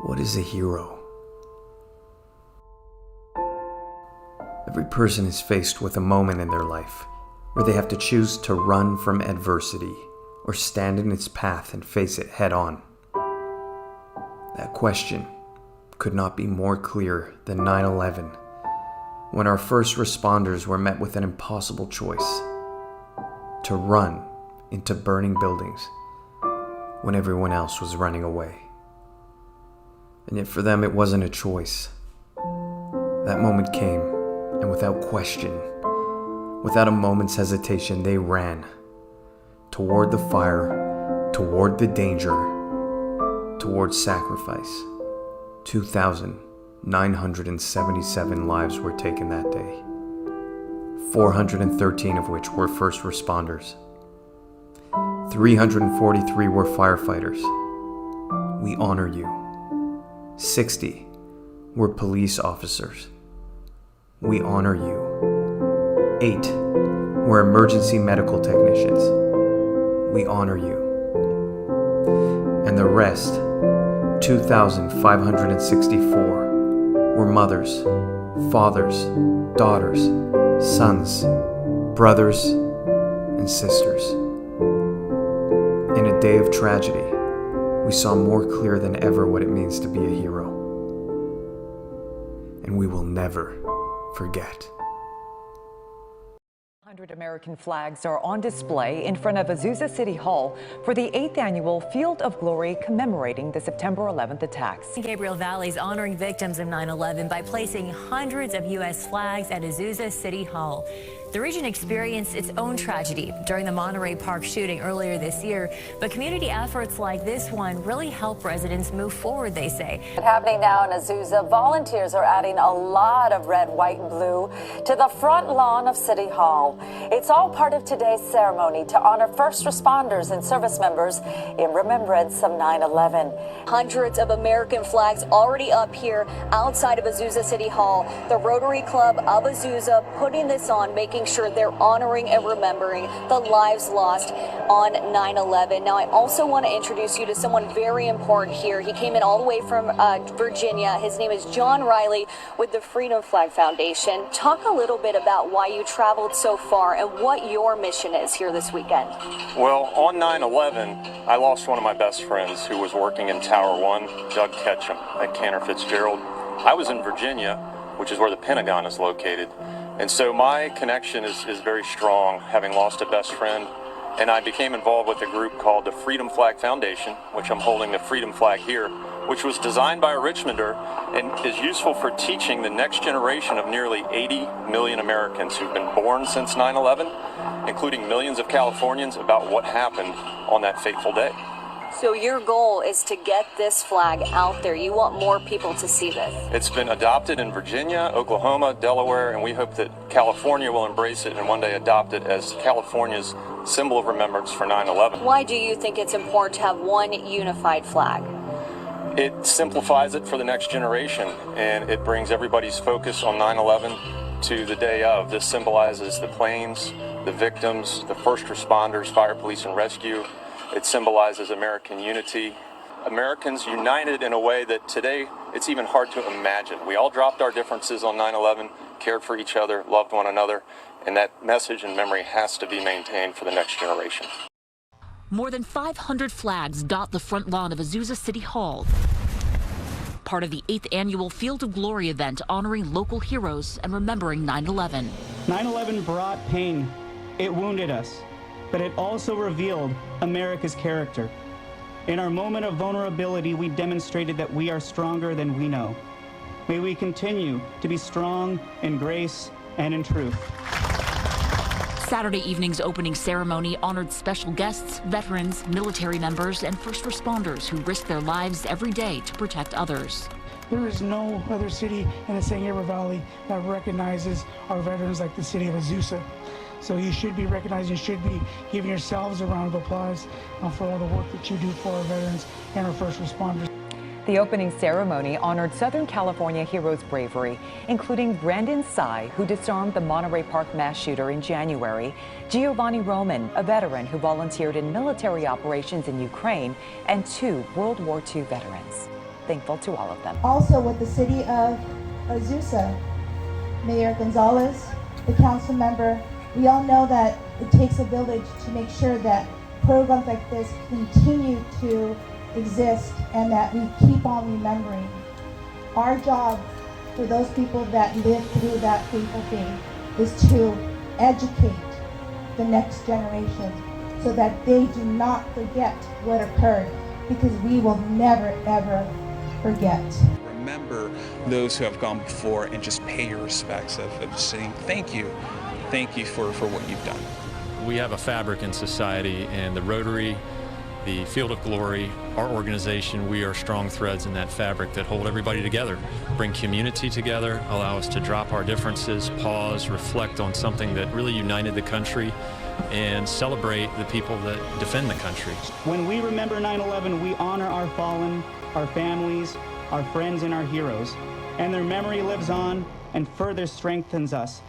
What is a hero? Every person is faced with a moment in their life where they have to choose to run from adversity or stand in its path and face it head on. That question could not be more clear than 9/11, when our first responders were met with an impossible choice: to run into burning buildings when everyone else was running away. And yet for them it wasn't a choice. That moment came, and without question, without a moment's hesitation, they ran toward the fire, toward the danger, toward sacrifice. 2,977 lives were taken that day, 413 of which were first responders. 343 were firefighters. We honor you. 60 were police officers. We honor you. 8 were emergency medical technicians. We honor you. And the rest, 2,564, were mothers, fathers, daughters, sons, brothers, and sisters. In a day of tragedy, we saw more clear than ever what it means to be a hero. And we will never forget. 100 American flags are on display in front of Azusa City Hall for the 8th annual Field of Glory commemorating the September 11th attacks. Gabriel Valley is honoring victims of 9/11 by placing hundreds of U.S. flags at Azusa City Hall. The region experienced its own tragedy during the Monterey Park shooting earlier this year, but community efforts like this one really help residents move forward, they say. Happening now in Azusa, volunteers are adding a lot of red, white, and blue to the front lawn of City Hall. It's all part of today's ceremony to honor first responders and service members in remembrance of 9/11. Hundreds of American flags already up here outside of Azusa City Hall. The Rotary Club of Azusa putting this on, making sure they're honoring and remembering the lives lost on 9/11. Now, I also want to introduce you to someone very important here. He came in all the way from Virginia. His name is John Riley with the Freedom Flag Foundation. Talk a little bit about why you traveled so far and what your mission is here this weekend. Well, on 9/11, I lost one of my best friends who was working in Tower 1, Doug Ketchum at Cantor Fitzgerald. I was in Virginia, which is where the Pentagon is located. And so my connection is very strong, having lost a best friend. And I became involved with a group called the Freedom Flag Foundation, which I'm holding the Freedom Flag here, which was designed by a Richmonder and is useful for teaching the next generation of nearly 80 million Americans who've been born since 9/11, including millions of Californians, about what happened on that fateful day. So your goal is to get this flag out there. You want more people to see this. It's been adopted in Virginia, Oklahoma, Delaware, and we hope that California will embrace it and one day adopt it as California's symbol of remembrance for 9/11. Why do you think it's important to have one unified flag? It simplifies it for the next generation, and it brings everybody's focus on 9/11 to the day of. This symbolizes the planes, the victims, the first responders, fire, police, and rescue. It symbolizes American unity. Americans united in a way that today it's even hard to imagine. We all dropped our differences on 9/11, cared for each other, loved one another, and that message and memory has to be maintained for the next generation. More than 500 flags dot the front lawn of Azusa City Hall, part of the 8th annual Field of Glory event honoring local heroes and remembering 9/11. 9/11 brought pain. It wounded us, but it also revealed America's character. In our moment of vulnerability, we demonstrated that we are stronger than we know. May we continue to be strong in grace and in truth. Saturday evening's opening ceremony honored special guests, veterans, military members, and first responders who risk their lives every day to protect others. There is no other city in the San Gabriel Valley that recognizes our veterans like the city of Azusa. So you should be recognizing, you should be giving yourselves a round of applause for all the work that you do for our veterans and our first responders. The opening ceremony honored Southern California heroes' bravery, including Brandon Tsai, who disarmed the Monterey Park mass shooter in January, Giovanni Roman, a veteran who volunteered in military operations in Ukraine, and 2 World War II veterans. thankful to all of them. Also with the city of Azusa, Mayor Gonzalez, the council member, we all know that it takes a village to make sure that programs like this continue to exist and that we keep on remembering. Our job for those people that live through that fateful thing is to educate the next generation so that they do not forget what occurred, because we will never ever forget. Remember those who have gone before and just pay your respects of saying thank you for what you've done. We have a fabric in society, and the Rotary, the Field of Glory, our organization, we are strong threads in that fabric that hold everybody together, bring community together, allow us to drop our differences, pause, reflect on something that really united the country, and celebrate the people that defend the country. When we remember 9/11, we honor our fallen, our families, our friends, and our heroes, and their memory lives on and further strengthens us